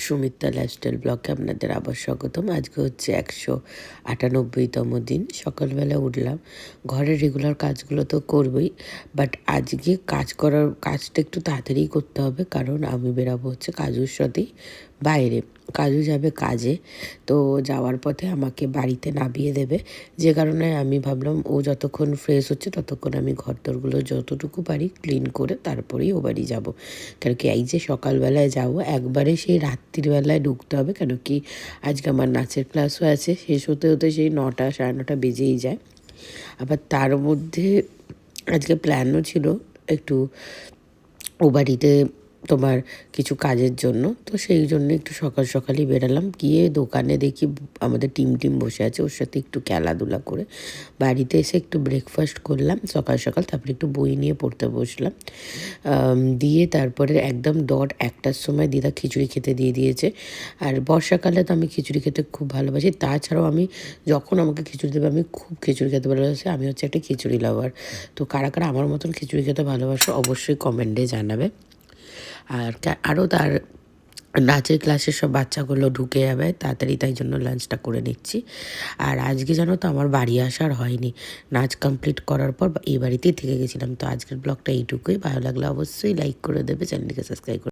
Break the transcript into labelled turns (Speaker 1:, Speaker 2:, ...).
Speaker 1: Sumitra lifestyle ব্লগে আপনাদের আবার স্বাগতম। আজকে হচ্ছে 198তম দিন। সকালবেলা উঠলাম, ঘরের রেগুলার কাজগুলো তো করবই, বাট আজকে কাজটা একটু তাড়াতাড়ি করতে হবে, কারণ আমি বেরাবো হচ্ছে কাজুর সাথেই বাইরে। কাজু যাবে কাজে, তো যাওয়ার পথে আমাকে বাড়িতে নামিয়ে দেবে, যে কারণে আমি ভাবলাম ও যতক্ষণ ফ্রেশ হচ্ছে ততক্ষণ আমি ঘরদোরগুলো যতটুকু পারি ক্লিন করে তারপরেই ও বাড়ি যাবো। কেন কি এই যে সকালবেলায় যাবো, একবারে সেই রাত্রিবেলায় ঢুকতে হবে, কেন কি আজকে আমার নাচের ক্লাসও আছে, শেষ হতে হতে সেই 9টা 9:30 বেজেই যায়। আবার তার মধ্যে আজকে প্ল্যানও ছিল একটু ও বাড়িতে তোমার কিছু কাজের জন্য, তো সেই জন্য একটু সকাল সকালই বেরালাম। গিয়ে দোকানে দেখি আমাদের টিম বসে আছে, ওর সাথে একটু খেলাধুলা করে বাড়িতে এসে একটু ব্রেকফাস্ট করলাম সকাল সকাল, তারপরে একটু বই নিয়ে পড়তে বসলাম। দিয়ে তারপরে একদম 1টার সময় দিদা খিচুড়ি খেতে দিয়ে দিয়েছে। আর বর্ষাকালে তো আমি খিচুড়ি খেতে খুব ভালোবাসি, তাছাড়াও আমি যখন আমাকে খিচুড়ি দেবে আমি খুব খিচুড়ি খেতে ভালোবাসি। আমি হচ্ছে একটা খিচুড়ি লাভার। তো কারা কারা আমার মতন খিচুড়ি খেতে ভালোবাসো অবশ্যই কমেন্টে জানাবে। আর আরও তার নাচের ক্লাসের সব বাচ্চাগুলো ঢুকে যাবে তাড়াতাড়ি, তাই জন্য লাঞ্চটা করে নিচ্ছি। আর আজকে জানো তো আমার বাড়ি আসার হয়নি, নাচ কমপ্লিট করার পর এই বাড়িতেই থেকে গেছিলাম। তো আজকের ব্লগটা এইটুকুই। ভালো লাগলে অবশ্যই লাইক করে দেবে, চ্যানেলটিকে সাবস্ক্রাইব করে